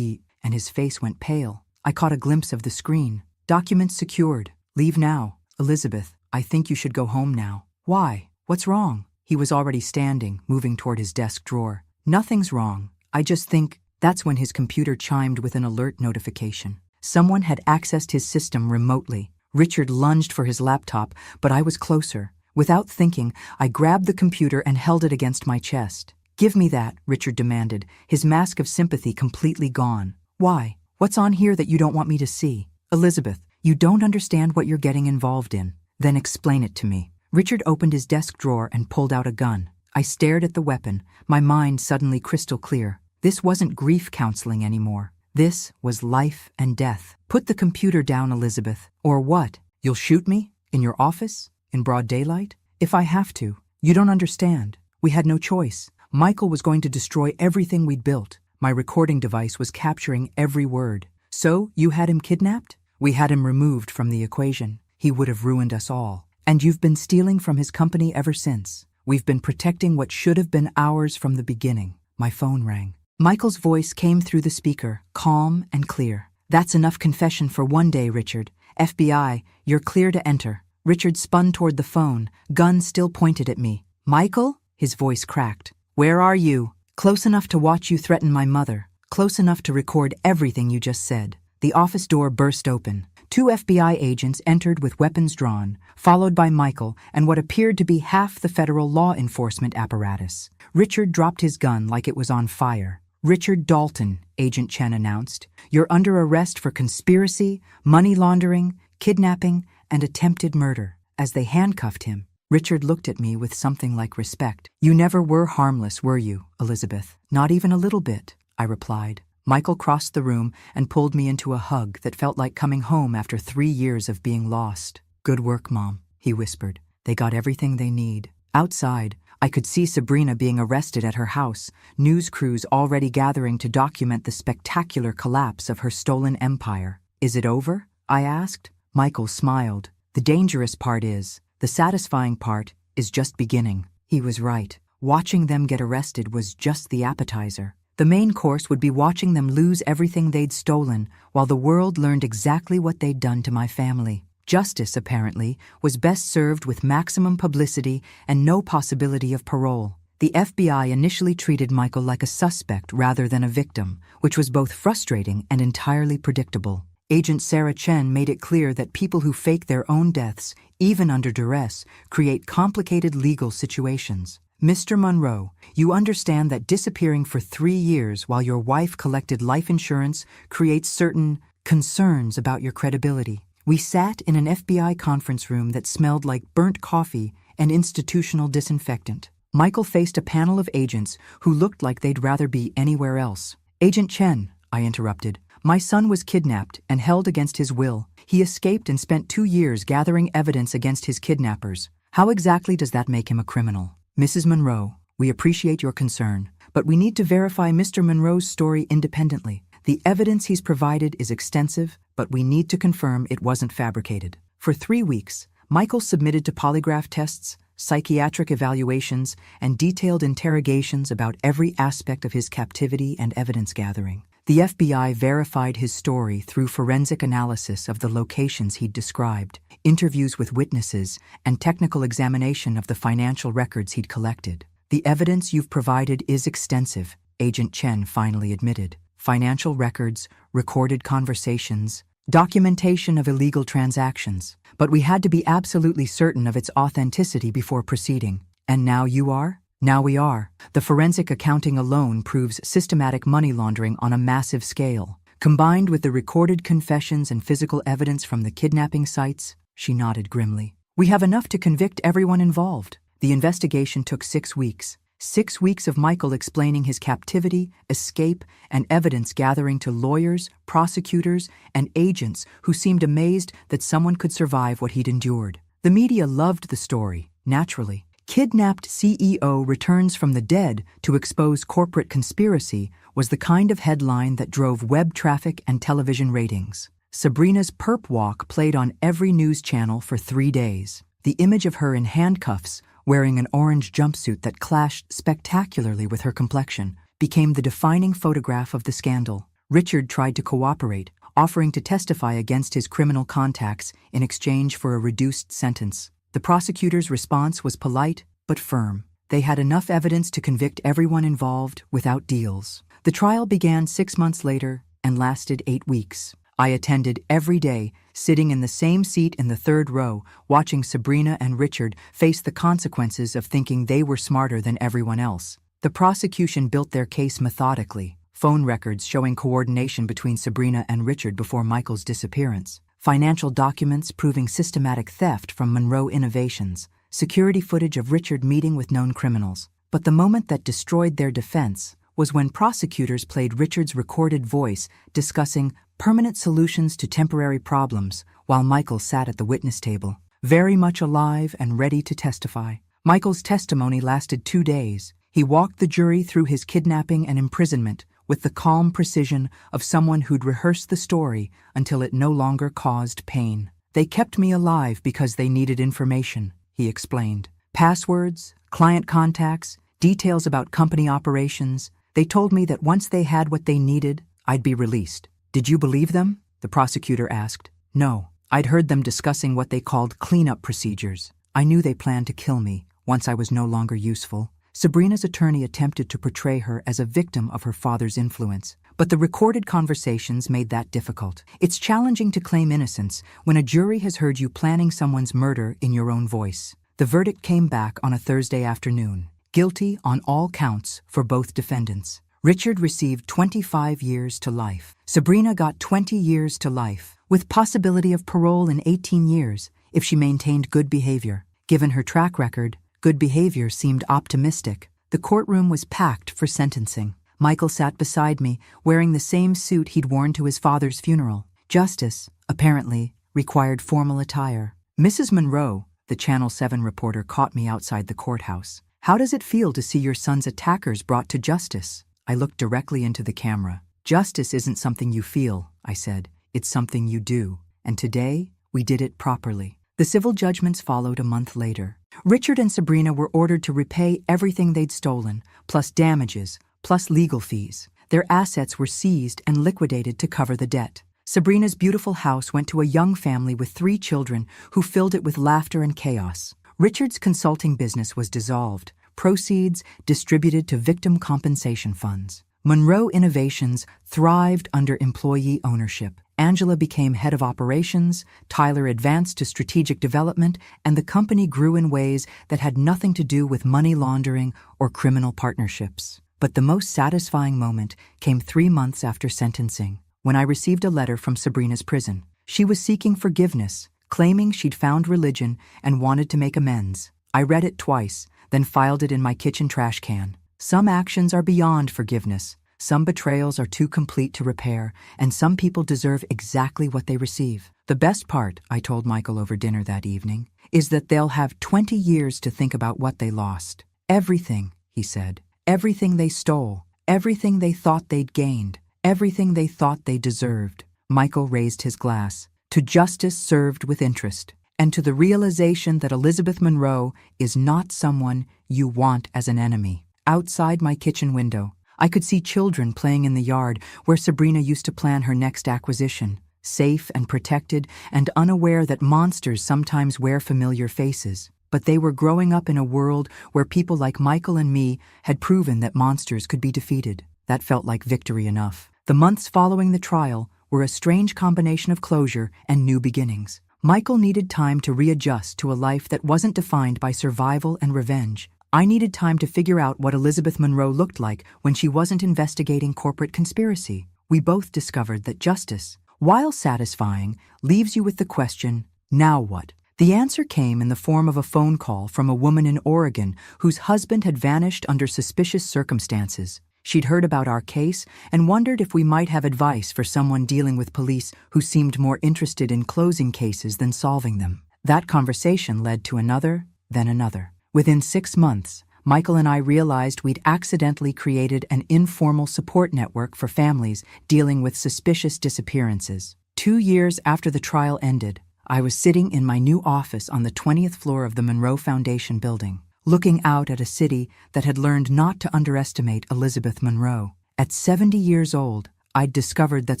A: And his face went pale. I caught a glimpse of the screen. "Documents secured. Leave now. Elizabeth, I think you should go home now." "Why? What's wrong?" He was already standing, moving toward his desk drawer. "Nothing's wrong. I just think..." That's when his computer chimed with an alert notification. Someone had accessed his system remotely. Richard lunged for his laptop, but I was closer. Without thinking, I grabbed the computer and held it against my chest. "Give me that," Richard demanded, his mask of sympathy completely gone. "Why? What's on here that you don't want me to see?" "Elizabeth, you don't understand what you're getting involved in." "Then explain it to me." Richard opened his desk drawer and pulled out a gun. I stared at the weapon, my mind suddenly crystal clear. This wasn't grief counseling anymore. This was life and death. "Put the computer down, Elizabeth. Or what? You'll shoot me? In your office? In broad daylight?" "If I have to." "You don't understand. We had no choice. Michael was going to destroy everything we'd built. My recording device was capturing every word." "So, you had him kidnapped?" "We had him removed from the equation. He would have ruined us all. And you've been stealing from his company ever since. We've been protecting what should have been ours from the beginning." My phone rang. Michael's voice came through the speaker, calm and clear. "That's enough confession for one day, Richard. FBI, you're clear to enter." Richard spun toward the phone, gun still pointed at me. "Michael?" His voice cracked. "Where are you?" "Close enough to watch you threaten my mother. Close enough to record everything you just said." The office door burst open. 2 FBI agents entered with weapons drawn, followed by Michael and what appeared to be half the federal law enforcement apparatus. Richard dropped his gun like it was on fire. "Richard Dalton," Agent Chen announced. "You're under arrest for conspiracy, money laundering, kidnapping, and attempted murder." As they handcuffed him, Richard looked at me with something like respect. "You never were harmless, were you, Elizabeth?" "Not even a little bit," I replied. Michael crossed the room and pulled me into a hug that felt like coming home after 3 years of being lost. "Good work, Mom," he whispered. "They got everything they need." Outside, I could see Sabrina being arrested at her house, news crews already gathering to document the spectacular collapse of her stolen empire. "Is it over?" I asked. Michael smiled. "The dangerous part is, the satisfying part is just beginning." He was right. Watching them get arrested was just the appetizer. The main course would be watching them lose everything they'd stolen while the world learned exactly what they'd done to my family. Justice, apparently, was best served with maximum publicity and no possibility of parole. The FBI initially treated Michael like a suspect rather than a victim, which was both frustrating and entirely predictable. Agent Sarah Chen made it clear that people who fake their own deaths, even under duress, create complicated legal situations. "Mr. Monroe, you understand that disappearing for 3 years while your wife collected life insurance creates certain concerns about your credibility." We sat in an FBI conference room that smelled like burnt coffee and institutional disinfectant. Michael faced a panel of agents who looked like they'd rather be anywhere else. "Agent Chen," I interrupted, "my son was kidnapped and held against his will. He escaped and spent 2 years gathering evidence against his kidnappers. How exactly does that make him a criminal?" "Mrs. Monroe, we appreciate your concern, but we need to verify Mr. Monroe's story independently. The evidence he's provided is extensive, but we need to confirm it wasn't fabricated." For 3 weeks, Michael submitted to polygraph tests, psychiatric evaluations, and detailed interrogations about every aspect of his captivity and evidence gathering. The FBI verified his story through forensic analysis of the locations he'd described, interviews with witnesses, and technical examination of the financial records he'd collected. "The evidence you've provided is extensive," Agent Chen finally admitted. "Financial records, recorded conversations, documentation of illegal transactions. But we had to be absolutely certain of its authenticity before proceeding. And now you are?" "Now we are. The forensic accounting alone proves systematic money laundering on a massive scale. Combined with the recorded confessions and physical evidence from the kidnapping sites," she nodded grimly, "we have enough to convict everyone involved." The investigation took 6 weeks. 6 weeks of Michael explaining his captivity, escape, and evidence gathering to lawyers, prosecutors, and agents who seemed amazed that someone could survive what he'd endured. The media loved the story, naturally. Kidnapped CEO returns from the dead to expose corporate conspiracy was the kind of headline that drove web traffic and television ratings. Sabrina's perp walk played on every news channel for 3 days. The image of her in handcuffs, wearing an orange jumpsuit that clashed spectacularly with her complexion, became the defining photograph of the scandal. Richard tried to cooperate, offering to testify against his criminal contacts in exchange for a reduced sentence. The prosecutor's response was polite but firm. They had enough evidence to convict everyone involved without deals. The trial began 6 months later and lasted 8 weeks. I attended every day, sitting in the same seat in the 3rd row, watching Sabrina and Richard face the consequences of thinking they were smarter than everyone else. The prosecution built their case methodically, phone records showing coordination between Sabrina and Richard before Michael's disappearance, financial documents proving systematic theft from Monroe Innovations, security footage of Richard meeting with known criminals. But the moment that destroyed their defense was when prosecutors played Richard's recorded voice discussing permanent solutions to temporary problems while Michael sat at the witness table, very much alive and ready to testify. Michael's testimony lasted 2 days. He walked the jury through his kidnapping and imprisonment with the calm precision of someone who'd rehearsed the story until it no longer caused pain. They kept me alive because they needed information, he explained. Passwords, client contacts, details about company operations. They told me that once they had what they needed, I'd be released. Did you believe them? The prosecutor asked. No. I'd heard them discussing what they called cleanup procedures. I knew they planned to kill me once I was no longer useful. Sabrina's attorney attempted to portray her as a victim of her father's influence, but the recorded conversations made that difficult. It's challenging to claim innocence when a jury has heard you planning someone's murder in your own voice. The verdict came back on a Thursday afternoon. Guilty on all counts for both defendants. Richard received 25 years to life. Sabrina got 20 years to life, with possibility of parole in 18 years if she maintained good behavior. Given her track record, good behavior seemed optimistic. The courtroom was packed for sentencing. Michael sat beside me, wearing the same suit he'd worn to his father's funeral. Justice, apparently, required formal attire. Mrs. Monroe, the Channel 7 reporter, caught me outside the courthouse. How does it feel to see your son's attackers brought to justice? I looked directly into the camera. Justice isn't something you feel, I said. It's something you do. And today, we did it properly. The civil judgments followed a month later. Richard and Sabrina were ordered to repay everything they'd stolen, plus damages, plus legal fees. Their assets were seized and liquidated to cover the debt. Sabrina's beautiful house went to a young family with 3 children who filled it with laughter and chaos. Richard's consulting business was dissolved, proceeds distributed to victim compensation funds. Monroe Innovations thrived under employee ownership. Angela became head of operations, Tyler advanced to strategic development, and the company grew in ways that had nothing to do with money laundering or criminal partnerships. But the most satisfying moment came 3 months after sentencing, when I received a letter from Sabrina's prison. She was seeking forgiveness, claiming she'd found religion and wanted to make amends. I read it twice, then filed it in my kitchen trash can. Some actions are beyond forgiveness. Some betrayals are too complete to repair, and some people deserve exactly what they receive. The best part, I told Michael over dinner that evening, is that they'll have 20 years to think about what they lost. Everything, he said. Everything they stole. Everything they thought they'd gained. Everything they thought they deserved. Michael raised his glass. To justice served with interest, and to the realization that Elizabeth Monroe is not someone you want as an enemy. Outside my kitchen window, I could see children playing in the yard where Sabrina used to plan her next acquisition, safe and protected and unaware that monsters sometimes wear familiar faces. But they were growing up in a world where people like Michael and me had proven that monsters could be defeated. That felt like victory enough. The months following the trial were a strange combination of closure and new beginnings. Michael needed time to readjust to a life that wasn't defined by survival and revenge. I needed time to figure out what Elizabeth Monroe looked like when she wasn't investigating corporate conspiracy. We both discovered that justice, while satisfying, leaves you with the question, now what? The answer came in the form of a phone call from a woman in Oregon whose husband had vanished under suspicious circumstances. She'd heard about our case and wondered if we might have advice for someone dealing with police who seemed more interested in closing cases than solving them. That conversation led to another, then another. Within 6 months, Michael and I realized we'd accidentally created an informal support network for families dealing with suspicious disappearances. 2 years after the trial ended, I was sitting in my new office on the 20th floor of the Monroe Foundation building, looking out at a city that had learned not to underestimate Elizabeth Monroe. At 70 years old, I'd discovered that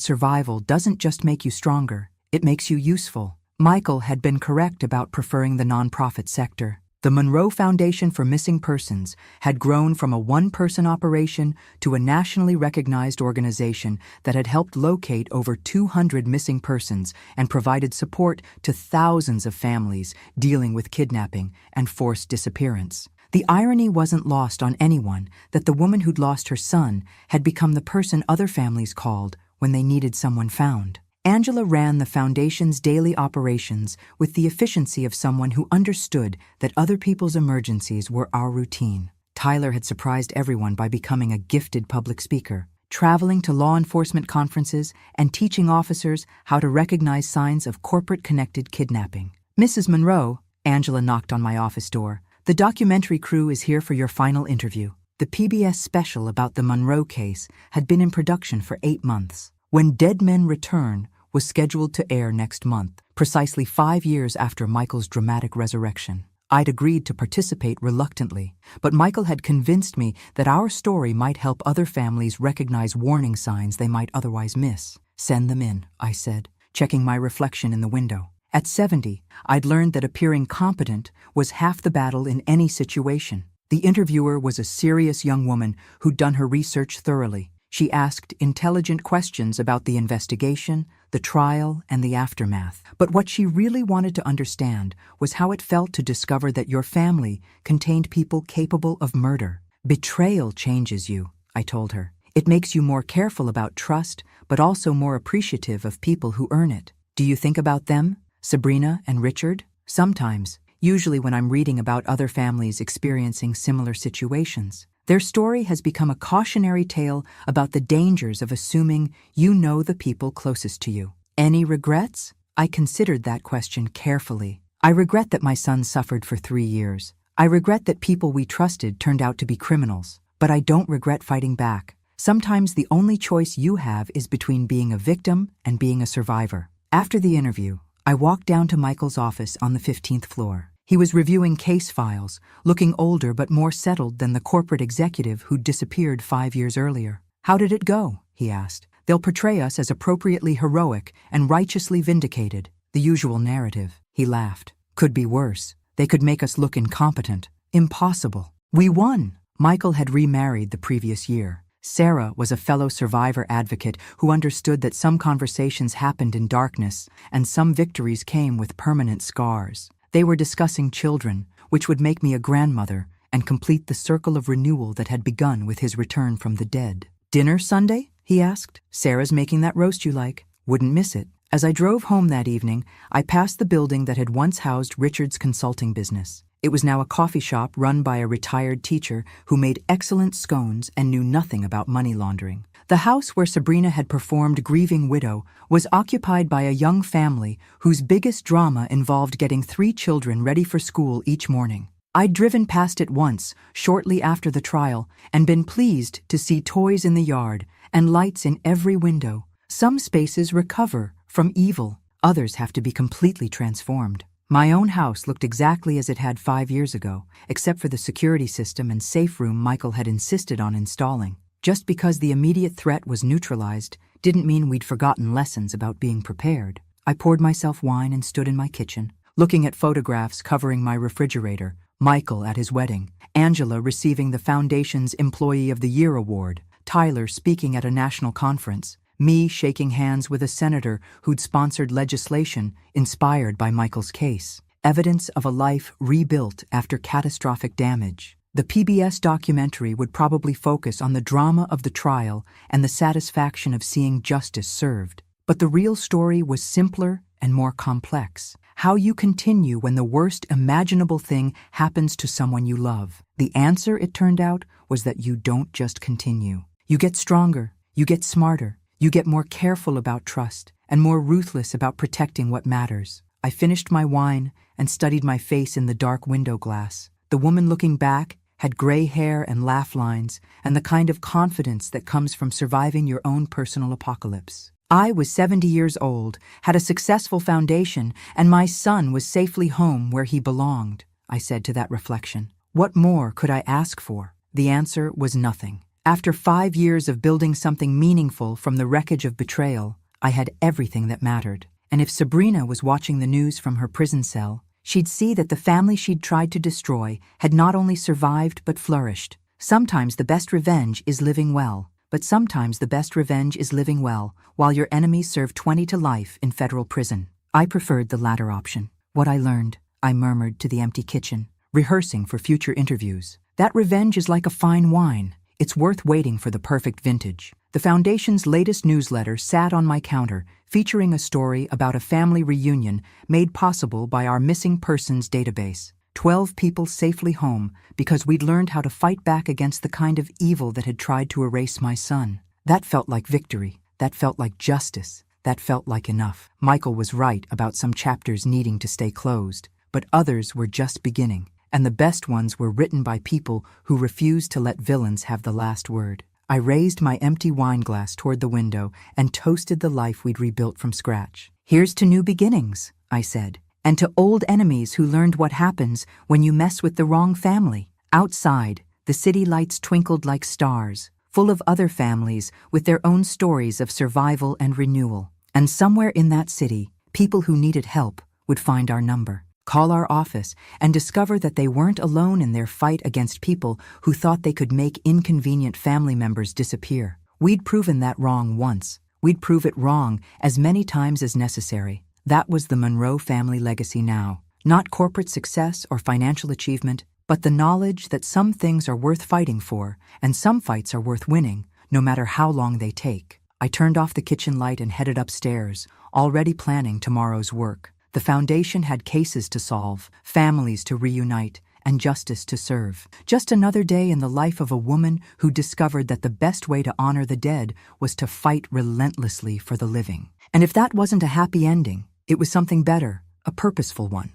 A: survival doesn't just make you stronger, it makes you useful. Michael had been correct about preferring the nonprofit sector. The Monroe Foundation for Missing Persons had grown from a one-person operation to a nationally recognized organization that had helped locate over 200 missing persons and provided support to thousands of families dealing with kidnapping and forced disappearance. The irony wasn't lost on anyone that the woman who'd lost her son had become the person other families called when they needed someone found. Angela ran the foundation's daily operations with the efficiency of someone who understood that other people's emergencies were our routine. Tyler had surprised everyone by becoming a gifted public speaker, traveling to law enforcement conferences and teaching officers how to recognize signs of corporate-connected kidnapping. "Mrs. Monroe," Angela knocked on my office door, "the documentary crew is here for your final interview." The PBS special about the Monroe case had been in production for 8 months. When Dead Men Return was scheduled to air next month, precisely 5 years after Michael's dramatic resurrection. I'd agreed to participate reluctantly, but Michael had convinced me that our story might help other families recognize warning signs they might otherwise miss. "Send them in," I said, checking my reflection in the window. At 70, I'd learned that appearing competent was half the battle in any situation. The interviewer was a serious young woman who'd done her research thoroughly. She asked intelligent questions about the investigation, the trial, and the aftermath. But what she really wanted to understand was how it felt to discover that your family contained people capable of murder. "Betrayal changes you," I told her. "It makes you more careful about trust, but also more appreciative of people who earn it." "Do you think about them, Sabrina and Richard?" "Sometimes, usually when I'm reading about other families experiencing similar situations. Their story has become a cautionary tale about the dangers of assuming you know the people closest to you." "Any regrets?" I considered that question carefully. "I regret that my son suffered for 3 years. I regret that people we trusted turned out to be criminals. But I don't regret fighting back. Sometimes the only choice you have is between being a victim and being a survivor." After the interview, I walked down to Michael's office on the 15th floor. He was reviewing case files, looking older but more settled than the corporate executive who'd disappeared 5 years earlier. "How did it go?" he asked. "They'll portray us as appropriately heroic and righteously vindicated. The usual narrative." He laughed. "Could be worse. They could make us look incompetent. Impossible. We won." Michael had remarried the previous year. Sarah was a fellow survivor advocate who understood that some conversations happened in darkness and some victories came with permanent scars. They were discussing children, which would make me a grandmother and complete the circle of renewal that had begun with his return from the dead. "Dinner Sunday?" he asked. "Sarah's making that roast you like. Wouldn't miss it." As I drove home that evening, I passed the building that had once housed Richard's consulting business. It was now a coffee shop run by a retired teacher who made excellent scones and knew nothing about money laundering. The house where Sabrina had performed Grieving Widow was occupied by a young family whose biggest drama involved getting 3 children ready for school each morning. I'd driven past it once, shortly after the trial, and been pleased to see toys in the yard and lights in every window. Some spaces recover from evil, others have to be completely transformed. My own house looked exactly as it had 5 years ago, except for the security system and safe room Michael had insisted on installing. Just because the immediate threat was neutralized didn't mean we'd forgotten lessons about being prepared. I poured myself wine and stood in my kitchen, looking at photographs covering my refrigerator, Michael at his wedding, Angela receiving the Foundation's Employee of the Year award, Tyler speaking at a national conference, me shaking hands with a senator who'd sponsored legislation inspired by Michael's case. Evidence of a life rebuilt after catastrophic damage. The PBS documentary would probably focus on the drama of the trial and the satisfaction of seeing justice served. But the real story was simpler and more complex. how you continue when the worst imaginable thing happens to someone you love. The answer, it turned out, was that you don't just continue. You get stronger, you get smarter, you get more careful about trust, and more ruthless about protecting what matters. I finished my wine and studied my face in the dark window glass. The woman looking back had gray hair and laugh lines, and the kind of confidence that comes from surviving your own personal apocalypse. I was 70 years old, had a successful foundation, and my son was safely home where he belonged, I said to that reflection. What more could I ask for? The answer was nothing. After 5 years of building something meaningful from the wreckage of betrayal, I had everything that mattered. And if Sabrina was watching the news from her prison cell, she'd see that the family she'd tried to destroy had not only survived but flourished. Sometimes the best revenge is living well, but sometimes the best revenge is living well while your enemies serve 20 to life in federal prison. I preferred the latter option. What I learned, I murmured to the empty kitchen, rehearsing for future interviews. That revenge is like a fine wine. It's worth waiting for the perfect vintage. The Foundation's latest newsletter sat on my counter, featuring a story about a family reunion made possible by our missing persons database. 12 people safely home because we'd learned how to fight back against the kind of evil that had tried to erase my son. That felt like victory. That felt like justice. That felt like enough. Michael was right about some chapters needing to stay closed, but others were just beginning, and the best ones were written by people who refused to let villains have the last word. I raised my empty wine glass toward the window and toasted the life we'd rebuilt from scratch. Here's to new beginnings, I said, and to old enemies who learned what happens when you mess with the wrong family. Outside, the city lights twinkled like stars, full of other families with their own stories of survival and renewal. And somewhere in that city, people who needed help would find our number, call our office, and discover that they weren't alone in their fight against people who thought they could make inconvenient family members disappear. We'd proven that wrong once. We'd prove it wrong as many times as necessary. That was the Monroe family legacy now. Not corporate success or financial achievement, but the knowledge that some things are worth fighting for, and some fights are worth winning, no matter how long they take. I turned off the kitchen light and headed upstairs, already planning tomorrow's work. The Foundation had cases to solve, families to reunite, and justice to serve. Just another day in the life of a woman who discovered that the best way to honor the dead was to fight relentlessly for the living. And if that wasn't a happy ending, it was something better, a purposeful one.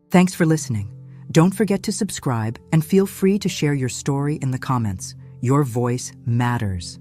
A: Thanks for listening. Don't forget to subscribe and feel free to share your story in the comments. Your voice matters.